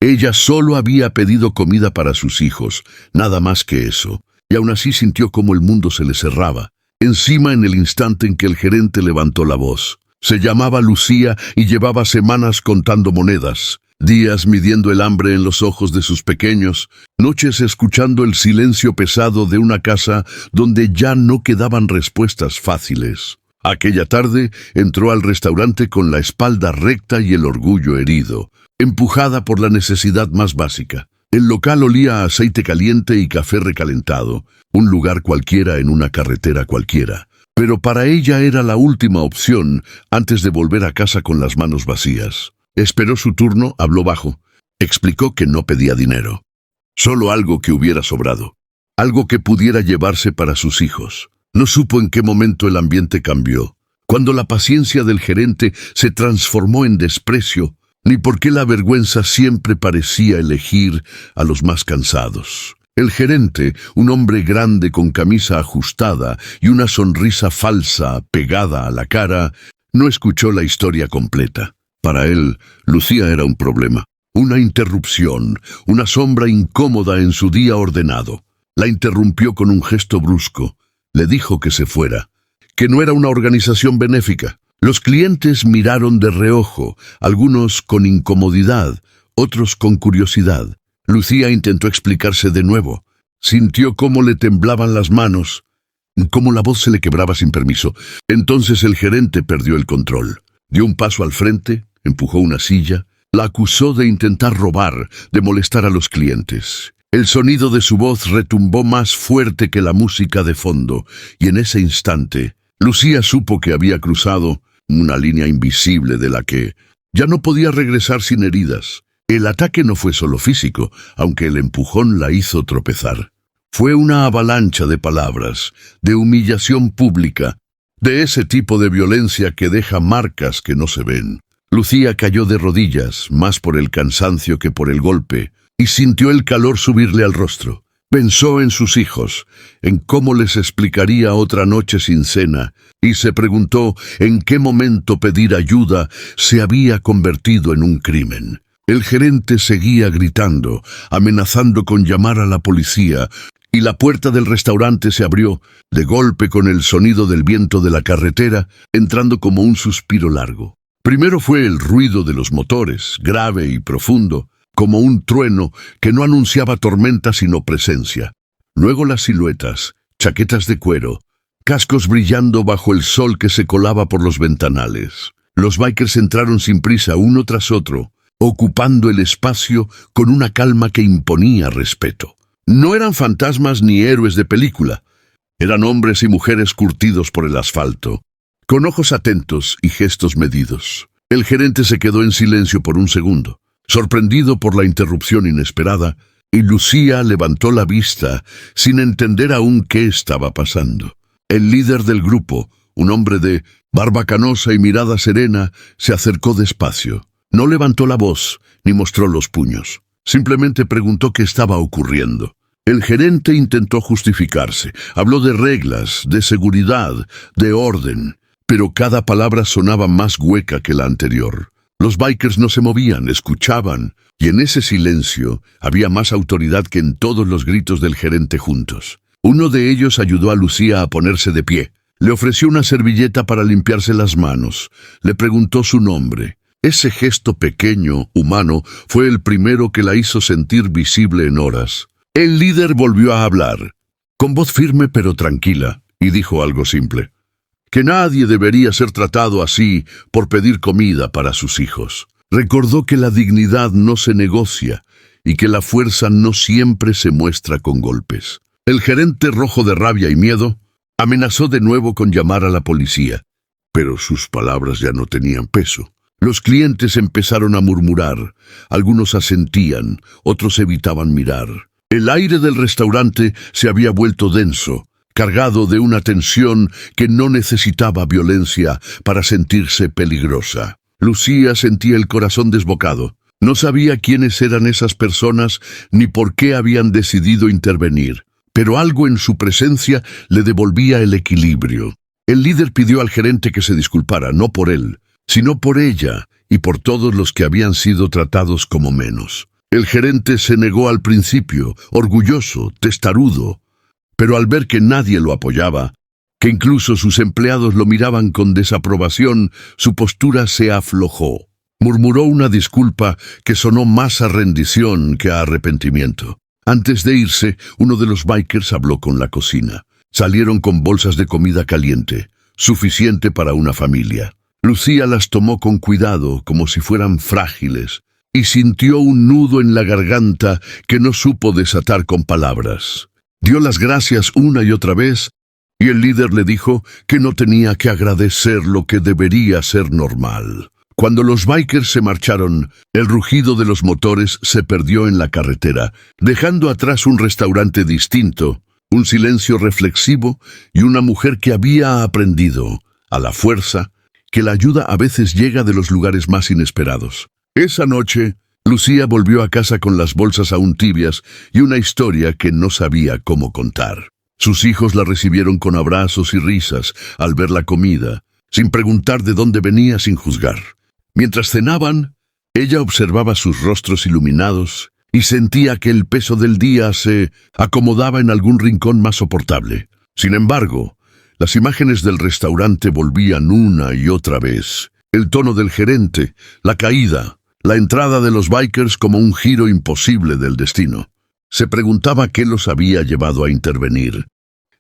Ella solo había pedido comida para sus hijos, nada más que eso, y aún así sintió como el mundo se le cerraba. Encima, en el instante en que el gerente levantó la voz. Se llamaba Lucía y llevaba semanas contando monedas, días midiendo el hambre en los ojos de sus pequeños, noches escuchando el silencio pesado de una casa donde ya no quedaban respuestas fáciles. Aquella tarde entró al restaurante con la espalda recta y el orgullo herido, empujada por la necesidad más básica. El local olía a aceite caliente y café recalentado, un lugar cualquiera en una carretera cualquiera. Pero para ella era la última opción antes de volver a casa con las manos vacías. Esperó su turno, habló bajo. Explicó que no pedía dinero. Solo algo que hubiera sobrado. Algo que pudiera llevarse para sus hijos. No supo en qué momento el ambiente cambió. Cuando la paciencia del gerente se transformó en desprecio, ni por qué la vergüenza siempre parecía elegir a los más cansados. El gerente, un hombre grande con camisa ajustada y una sonrisa falsa pegada a la cara, no escuchó la historia completa. Para él, Lucía era un problema, una interrupción, una sombra incómoda en su día ordenado. La interrumpió con un gesto brusco. Le dijo que se fuera, que no era una organización benéfica. Los clientes miraron de reojo, algunos con incomodidad, otros con curiosidad. Lucía intentó explicarse de nuevo. Sintió cómo le temblaban las manos, cómo la voz se le quebraba sin permiso. Entonces el gerente perdió el control. Dio un paso al frente, empujó una silla, la acusó de intentar robar, de molestar a los clientes. El sonido de su voz retumbó más fuerte que la música de fondo, y en ese instante, Lucía supo que había cruzado una línea invisible de la que ya no podía regresar sin heridas. El ataque no fue solo físico, aunque el empujón la hizo tropezar. Fue una avalancha de palabras, de humillación pública, de ese tipo de violencia que deja marcas que no se ven. Lucía cayó de rodillas, más por el cansancio que por el golpe, y sintió el calor subirle al rostro. Pensó en sus hijos, en cómo les explicaría otra noche sin cena, y se preguntó en qué momento pedir ayuda se había convertido en un crimen. El gerente seguía gritando, amenazando con llamar a la policía, y la puerta del restaurante se abrió, de golpe con el sonido del viento de la carretera, entrando como un suspiro largo. Primero fue el ruido de los motores, grave y profundo, como un trueno que no anunciaba tormenta sino presencia. Luego las siluetas, chaquetas de cuero, cascos brillando bajo el sol que se colaba por los ventanales. Los bikers entraron sin prisa uno tras otro, ocupando el espacio con una calma que imponía respeto. No eran fantasmas ni héroes de película. Eran hombres y mujeres curtidos por el asfalto, con ojos atentos y gestos medidos. El gerente se quedó en silencio por un segundo, sorprendido por la interrupción inesperada, y Lucía levantó la vista sin entender aún qué estaba pasando. El líder del grupo, un hombre de barba canosa y mirada serena, se acercó despacio. No levantó la voz ni mostró los puños. Simplemente preguntó qué estaba ocurriendo. El gerente intentó justificarse. Habló de reglas, de seguridad, de orden, pero cada palabra sonaba más hueca que la anterior. Los bikers no se movían, escuchaban, y en ese silencio había más autoridad que en todos los gritos del gerente juntos. Uno de ellos ayudó a Lucía a ponerse de pie. Le ofreció una servilleta para limpiarse las manos. Le preguntó su nombre. Ese gesto pequeño, humano, fue el primero que la hizo sentir visible en horas. El líder volvió a hablar, con voz firme pero tranquila, y dijo algo simple: que nadie debería ser tratado así por pedir comida para sus hijos. Recordó que la dignidad no se negocia y que la fuerza no siempre se muestra con golpes. El gerente, rojo de rabia y miedo, amenazó de nuevo con llamar a la policía, pero sus palabras ya no tenían peso. Los clientes empezaron a murmurar, algunos asentían, otros evitaban mirar. El aire del restaurante se había vuelto denso, cargado de una tensión que no necesitaba violencia para sentirse peligrosa. Lucía sentía el corazón desbocado. No sabía quiénes eran esas personas ni por qué habían decidido intervenir, pero algo en su presencia le devolvía el equilibrio. El líder pidió al gerente que se disculpara, no por él, sino por ella y por todos los que habían sido tratados como menos. El gerente se negó al principio, orgulloso, testarudo, pero al ver que nadie lo apoyaba, que incluso sus empleados lo miraban con desaprobación, su postura se aflojó. Murmuró una disculpa que sonó más a rendición que a arrepentimiento. Antes de irse, uno de los bikers habló con la cocina. Salieron con bolsas de comida caliente, suficiente para una familia. Lucía las tomó con cuidado, como si fueran frágiles, y sintió un nudo en la garganta que no supo desatar con palabras. Dio las gracias una y otra vez, y el líder le dijo que no tenía que agradecer lo que debería ser normal. Cuando los bikers se marcharon, el rugido de los motores se perdió en la carretera, dejando atrás un restaurante distinto, un silencio reflexivo y una mujer que había aprendido, a la fuerza, que la ayuda a veces llega de los lugares más inesperados. Esa noche, Lucía volvió a casa con las bolsas aún tibias y una historia que no sabía cómo contar. Sus hijos la recibieron con abrazos y risas al ver la comida, sin preguntar de dónde venía, sin juzgar. Mientras cenaban, ella observaba sus rostros iluminados y sentía que el peso del día se acomodaba en algún rincón más soportable. Sin embargo, las imágenes del restaurante volvían una y otra vez. El tono del gerente, la caída, la entrada de los bikers como un giro imposible del destino. Se preguntaba qué los había llevado a intervenir,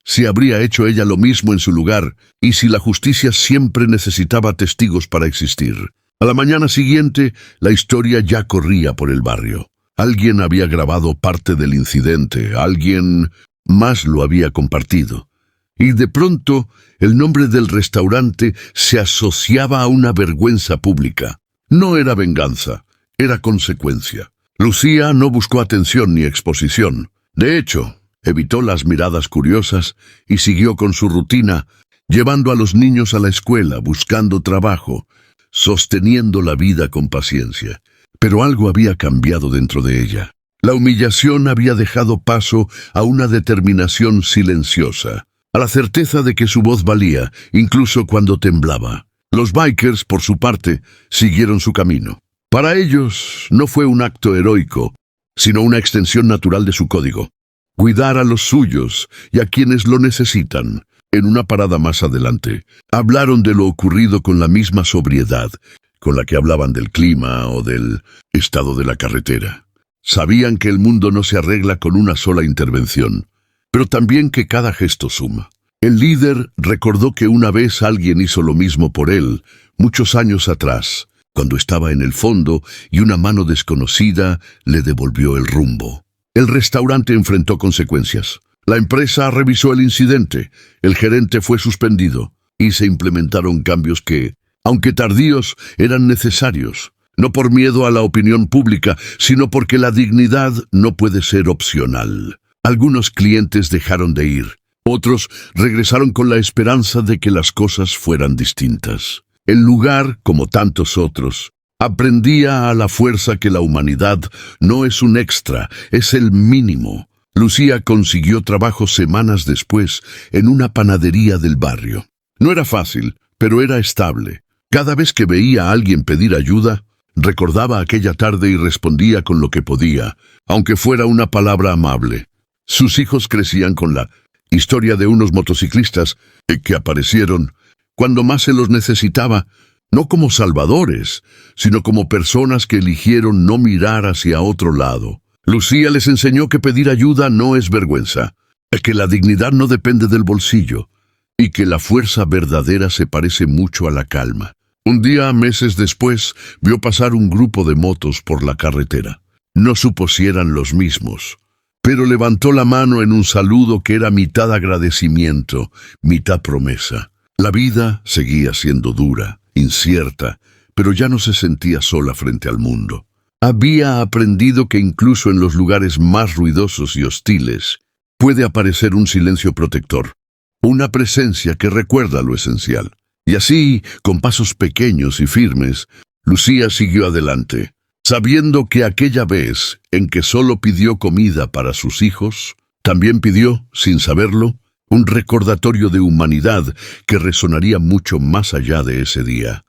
si habría hecho ella lo mismo en su lugar y si la justicia siempre necesitaba testigos para existir. A la mañana siguiente, la historia ya corría por el barrio. Alguien había grabado parte del incidente, alguien más lo había compartido. Y de pronto, el nombre del restaurante se asociaba a una vergüenza pública. No era venganza, era consecuencia. Lucía no buscó atención ni exposición. De hecho, evitó las miradas curiosas y siguió con su rutina, llevando a los niños a la escuela, buscando trabajo, sosteniendo la vida con paciencia. Pero algo había cambiado dentro de ella. La humillación había dejado paso a una determinación silenciosa, a la certeza de que su voz valía, incluso cuando temblaba. Los bikers, por su parte, siguieron su camino. Para ellos no fue un acto heroico, sino una extensión natural de su código. Cuidar a los suyos y a quienes lo necesitan. En una parada más adelante, hablaron de lo ocurrido con la misma sobriedad con la que hablaban del clima o del estado de la carretera. Sabían que el mundo no se arregla con una sola intervención, pero también que cada gesto suma. El líder recordó que una vez alguien hizo lo mismo por él, muchos años atrás, cuando estaba en el fondo y una mano desconocida le devolvió el rumbo. El restaurante enfrentó consecuencias. La empresa revisó el incidente, el gerente fue suspendido y se implementaron cambios que, aunque tardíos, eran necesarios. No por miedo a la opinión pública, sino porque la dignidad no puede ser opcional. Algunos clientes dejaron de ir. Otros regresaron con la esperanza de que las cosas fueran distintas. El lugar, como tantos otros, aprendía a la fuerza que la humanidad no es un extra, es el mínimo. Lucía consiguió trabajo semanas después en una panadería del barrio. No era fácil, pero era estable. Cada vez que veía a alguien pedir ayuda, recordaba aquella tarde y respondía con lo que podía, aunque fuera una palabra amable. Sus hijos crecían con la historia de unos motociclistas que aparecieron cuando más se los necesitaba, no como salvadores, sino como personas que eligieron no mirar hacia otro lado. Lucía les enseñó que pedir ayuda no es vergüenza, que la dignidad no depende del bolsillo, y que la fuerza verdadera se parece mucho a la calma. Un día, meses después, vio pasar un grupo de motos por la carretera. No supo si eran los mismos, pero levantó la mano en un saludo que era mitad agradecimiento, mitad promesa. La vida seguía siendo dura, incierta, pero ya no se sentía sola frente al mundo. Había aprendido que incluso en los lugares más ruidosos y hostiles puede aparecer un silencio protector, una presencia que recuerda lo esencial. Y así, con pasos pequeños y firmes, Lucía siguió adelante, sabiendo que aquella vez en que solo pidió comida para sus hijos, también pidió, sin saberlo, un recordatorio de humanidad que resonaría mucho más allá de ese día.